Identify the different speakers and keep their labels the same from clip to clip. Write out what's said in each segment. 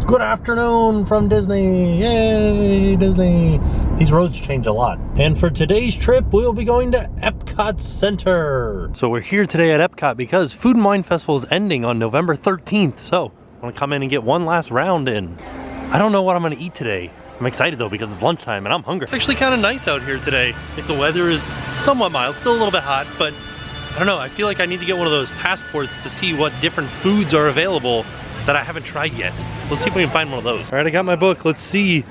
Speaker 1: Good afternoon from Disney. Yay, Disney. These roads change a lot. And for today's trip, we'll be going to Epcot Center. So we're here today at Epcot because Food and Wine Festival is ending on November 13th. So I want to come in and get one last round in. I don't know what I'm going to eat today. I'm excited though because it's lunchtime and I'm hungry. It's actually kind of nice out here today. I think the weather is somewhat mild, still a little bit hot, but I don't know. I feel like I need to get one of those passports to see what different foods are available that I haven't tried yet. Let's see if we can find one of those. All right, I got my book. Let's see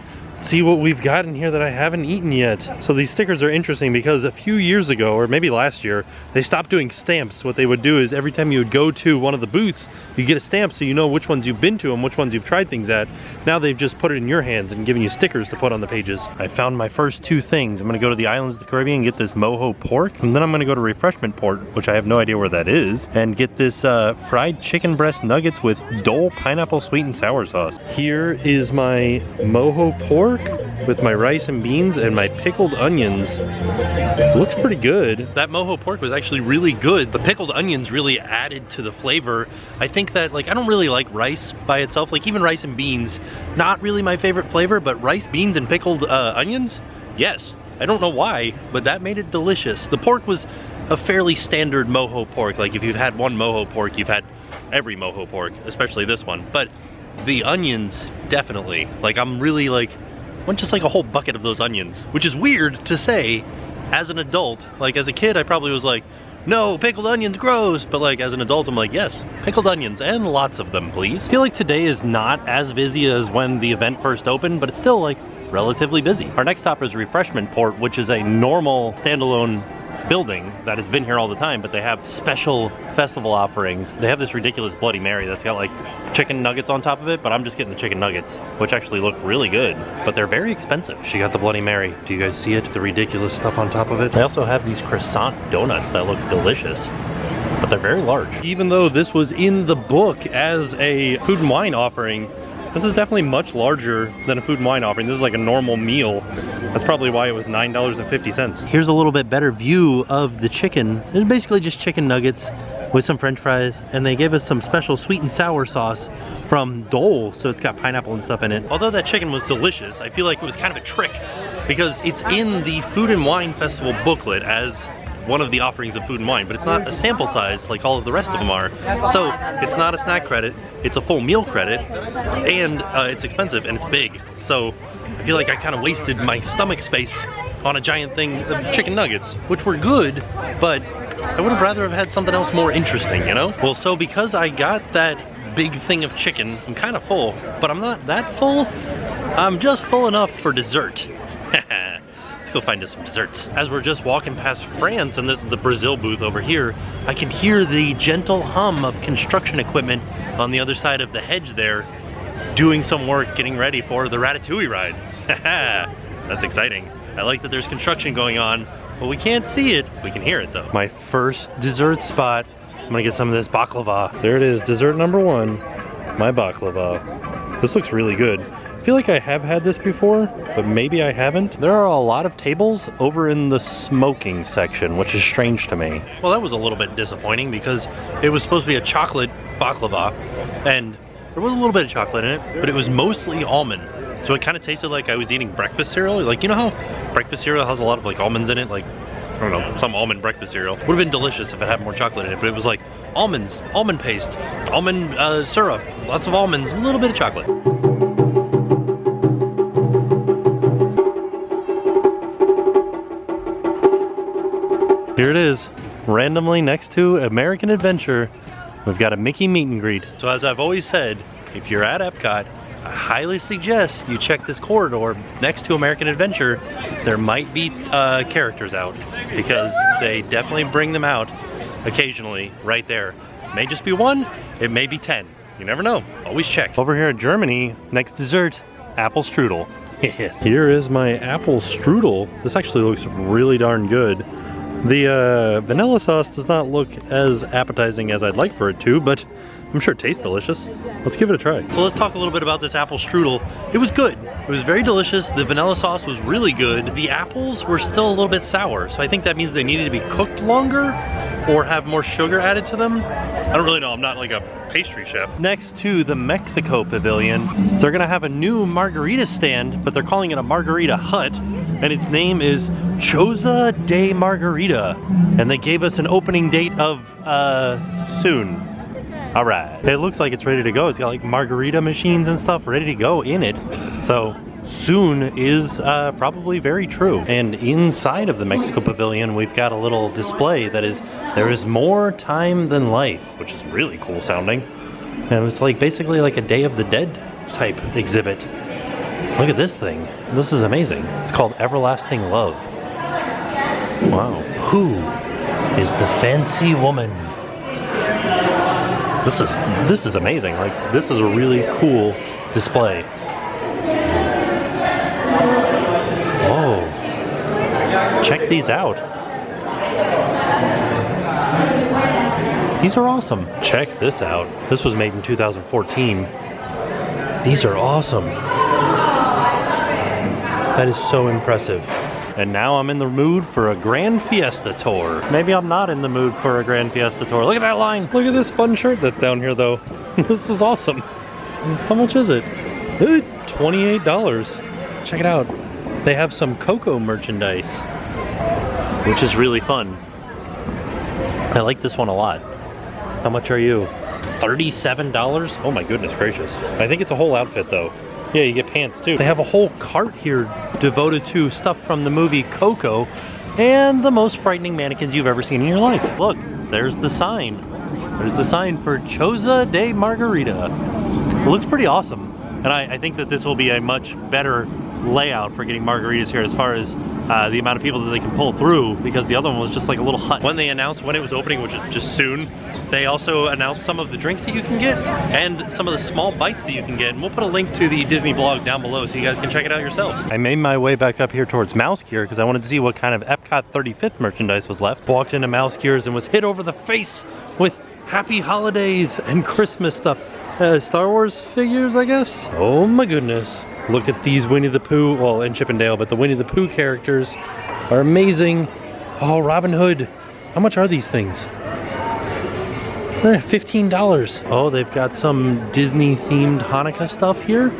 Speaker 1: what we've got in here that I haven't eaten yet. So these stickers are interesting because a few years ago, or maybe last year, they stopped doing stamps. What they would do is every time you would go to one of the booths, you get a stamp so you know which ones you've been to and which ones you've tried things at. Now they've just put it in your hands and given you stickers to put on the pages. I found my first two things. I'm gonna go to the islands of the Caribbean and get this mojo pork, and then I'm gonna go to Refreshment port, which I have no idea where that is, and get this fried chicken breast nuggets with Dole pineapple sweet and sour sauce. Here is my mojo pork with my rice and beans and my pickled onions. Looks pretty good. That mojo pork was actually really good. The pickled onions really added to the flavor. I think that, like, I don't really like rice by itself. Like, even rice and beans, not really my favorite flavor, but rice, beans, and pickled onions, yes. I don't know why, but that made it delicious. The pork was a fairly standard mojo pork. Like, if you've had one mojo pork, you've had every mojo pork, especially this one. But the onions, definitely. Like, I'm really like, I want just like a whole bucket of those onions, which is weird to say as an adult. Like, as a kid, I probably was like, no, pickled onions, gross. But like, as an adult, I'm like, yes, pickled onions and lots of them, please. I feel like today is not as busy as when the event first opened, but it's still like relatively busy. Our next stop is Refreshment Port, which is a normal standalone building that has been here all the time, but they have special festival offerings. They have this ridiculous Bloody Mary that's got like chicken nuggets on top of it, but I'm just getting the chicken nuggets, which actually look really good, but they're very expensive. She got the Bloody Mary. Do you guys see it? The ridiculous stuff on top of it. They also have these croissant donuts that look delicious, but they're very large. Even though this was in the book as a food and wine offering, this is definitely much larger than a food and wine offering. This is like a normal meal. That's probably why it was $9.50. Here's a little bit better view of the chicken. It's basically just chicken nuggets with some french fries, and they gave us some special sweet and sour sauce from Dole, so it's got pineapple and stuff in it. Although that chicken was delicious, I feel like it was kind of a trick because it's in the Food and Wine Festival booklet as one of the offerings of food and wine, but it's not a sample size like all of the rest of them are. So it's not a snack credit, it's a full meal credit, and it's expensive and it's big. So I feel like I kind of wasted my stomach space on a giant thing of chicken nuggets, which were good, but I would have rather have had something else more interesting, you know? Well, so because I got that big thing of chicken, I'm kind of full, but I'm not that full. I'm just full enough for dessert. Let's go find us some desserts. As we're just walking past France, and this is the Brazil booth over here, I can hear the gentle hum of construction equipment on the other side of the hedge there, doing some work, getting ready for the Ratatouille ride. That's exciting. I like that there's construction going on, but we can't see it. We can hear it though. My first dessert spot. I'm gonna get some of this baklava. There it is, dessert number one, my baklava. This looks really good. I feel like I have had this before, but maybe I haven't. There are a lot of tables over in the smoking section, which is strange to me. Well, that was a little bit disappointing because it was supposed to be a chocolate baklava, and there was a little bit of chocolate in it, but it was mostly almond. So it kind of tasted like I was eating breakfast cereal. Like, you know how breakfast cereal has a lot of like almonds in it? Like, I don't know, some almond breakfast cereal. Would have been delicious if it had more chocolate in it, but it was like almonds, almond paste, almond syrup, lots of almonds, a little bit of chocolate. Here it is, randomly next to American Adventure. We've got a Mickey meet and greet. So as I've always said, if you're at Epcot, I highly suggest you check this corridor next to American Adventure. There might be characters out because they definitely bring them out occasionally right there. It may just be one, it may be 10. You never know, always check. Over here in Germany, next dessert, apple strudel. Yes. Here is my apple strudel. This actually looks really darn good. The vanilla sauce does not look as appetizing as I'd like for it to, but I'm sure it tastes delicious. Let's give it a try. So let's talk a little bit about this apple strudel. It was good. It was very delicious. The vanilla sauce was really good. The apples were still a little bit sour, so I think that means they needed to be cooked longer or have more sugar added to them. I don't really know. I'm not like a pastry chef. Next to the Mexico Pavilion, they're gonna have a new margarita stand, but they're calling it a margarita hut, and its name is Choza de Margarita. And they gave us an opening date of soon. All right, it looks like it's ready to go. It's got like margarita machines and stuff ready to go in it. So soon is probably very true. And inside of the Mexico Pavilion, we've got a little display that is, there is more time than life, which is really cool sounding. And it was like basically like a Day of the Dead type exhibit. Look at this thing. This is amazing. It's called Everlasting Love. Wow. Who is the fancy woman? This is amazing. Like, this is a really cool display. Whoa. Check these out. These are awesome. Check this out. This was made in 2014. These are awesome. That is so impressive. And now I'm in the mood for a Grand Fiesta tour. Maybe I'm not in the mood for a Grand Fiesta tour. Look at that line. Look at this fun shirt that's down here though. This is awesome. How much is it? $28. Check it out. They have some Coco merchandise, which is really fun. I like this one a lot. How much are you? $37? Oh my goodness gracious. I think it's a whole outfit though. Yeah, you get pants too. They have a whole cart here devoted to stuff from the movie Coco and the most frightening mannequins you've ever seen in your life. Look, there's the sign. There's the sign for Choza de Margarita. It looks pretty awesome. And I think that this will be a much better layout for getting margaritas here as far as the amount of people that they can pull through, because the other one was just like a little hut. When they announced when it was opening, which is just soon, they also announced some of the drinks that you can get and some of the small bites that you can get. And we'll put a link to the Disney vlog down below so you guys can check it out yourselves. I made my way back up here towards Mouse Gear because I wanted to see what kind of Epcot 35th merchandise was left. Walked into Mouse Gears and was hit over the face with Happy Holidays and Christmas stuff. Star Wars figures, I guess? Oh my goodness. Look at these Winnie the Pooh, well, and Chip and Dale, but the Winnie the Pooh characters are amazing. Oh, Robin Hood. How much are these things? They're $15. Oh, they've got some Disney-themed Hanukkah stuff here.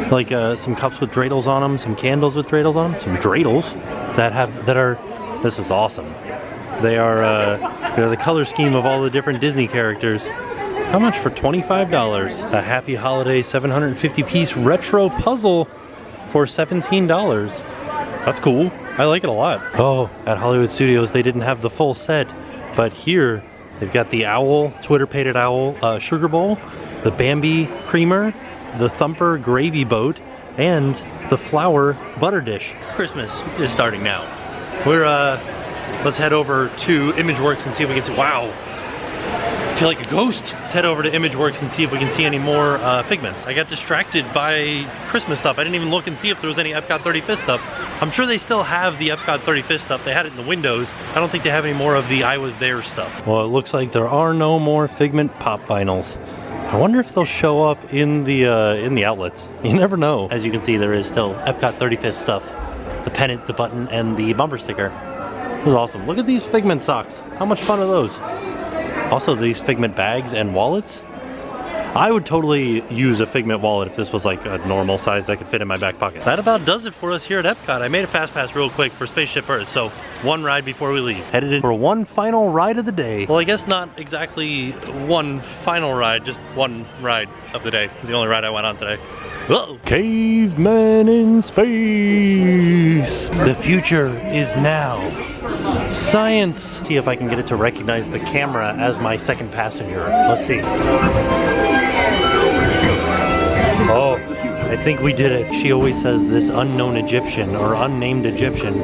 Speaker 1: Like some cups with dreidels on them, some candles with dreidels on them, some dreidels that are, this is awesome. They're the color scheme of all the different Disney characters. How much for $25? A Happy Holiday 750-piece retro puzzle for $17. That's cool. I like it a lot. Oh, at Hollywood Studios, they didn't have the full set, but here they've got the owl, Twitter-pated owl sugar bowl, the Bambi creamer, the Thumper gravy boat, and the flour butter dish. Christmas is starting now. Let's head over to Imageworks and see if we can see, wow. I feel like a ghost. Let's head over to Imageworks and see if we can see any more Figments. I got distracted by Christmas stuff. I didn't even look and see if there was any Epcot 35th stuff. I'm sure they still have the Epcot 35th stuff. They had it in the windows. I don't think they have any more of the I Was There stuff. Well, it looks like there are no more Figment pop vinyls. I wonder if they'll show up in the outlets. You never know. As you can see, there is still Epcot 35th stuff. The pennant, the button, and the bumper sticker. This is awesome. Look at these Figment socks. How much fun are those? Also, these Figment bags and wallets. I would totally use a Figment wallet if this was like a normal size that could fit in my back pocket. That about does it for us here at Epcot. I made a fast pass real quick for Spaceship Earth, so one ride before we leave. Headed in for one final ride of the day. Well, I guess not exactly one final ride, just one ride of the day. It was the only ride I went on today. Uh-oh. Caveman in space. The future is now. Science. See if I can get it to recognize the camera as my second passenger. Let's see. Oh, I think we did it. She always says this unknown Egyptian or unnamed Egyptian.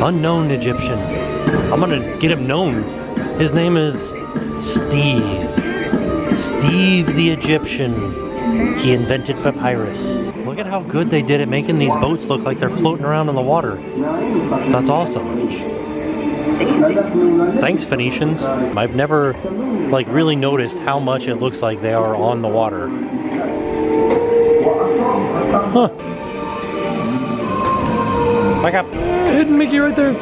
Speaker 1: Unknown Egyptian. I'm gonna get him known. His name is Steve. Steve the Egyptian. He invented papyrus. Look at how good they did at making these boats look like they're floating around in the water. That's awesome. Thanks, Phoenicians. I've never like really noticed how much it looks like they are on the water. Huh. Back up. Hidden Mickey right there.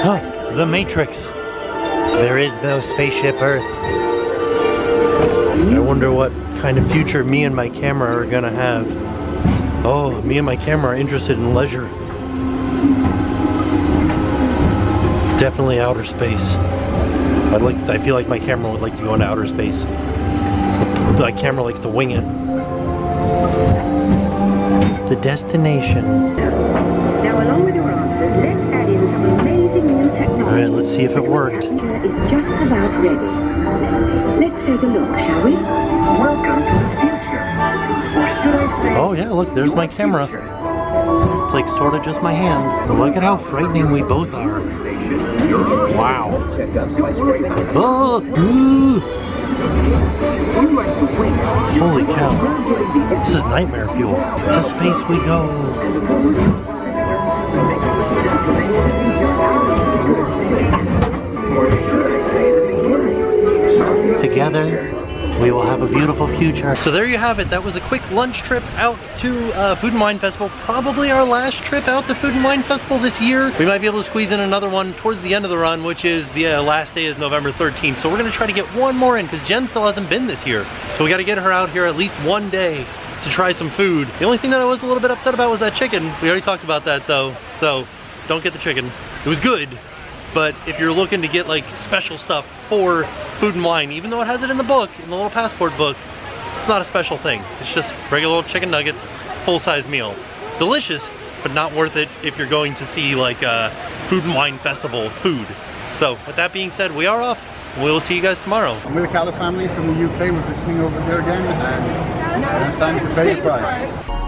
Speaker 1: Huh. The Matrix. There is no spaceship Earth. I wonder what kind of future me and my camera are gonna have. Oh, me and my camera are interested in leisure. Definitely outer space. I feel like my camera would like to go into outer space. My camera likes to wing it. The destination.
Speaker 2: Now, along with your answers, let's add in some amazing new technology.
Speaker 1: All right, let's see if it worked.
Speaker 2: It's just about ready. Let's take a look, shall we? Welcome to the future. Or should I say?
Speaker 1: Oh yeah, look, there's my camera. It's like sort of just my hand. So look at how frightening we both are. Wow. Oh, holy cow. This is nightmare fuel. To space we go. Together, we will have a beautiful future. So there you have it. That was a quick lunch trip out to Food and Wine Festival. Probably our last trip out to Food and Wine Festival this year. We might be able to squeeze in another one towards the end of the run, which is the last day is November 13th. So we're gonna try to get one more in because Jen still hasn't been this year. So we gotta get her out here at least one day to try some food. The only thing that I was a little bit upset about was that chicken. We already talked about that though. So don't get the chicken. It was good. But if you're looking to get like special stuff for Food and Wine, even though it has it in the book, in the little passport book, it's not a special thing. It's just regular old chicken nuggets, full-size meal. Delicious, but not worth it if you're going to see like a Food and Wine Festival food. So with that being said, we are off. We'll see you guys tomorrow.
Speaker 3: I'm with the Calla family from the UK. We're visiting over there again, and it's time to pay the price.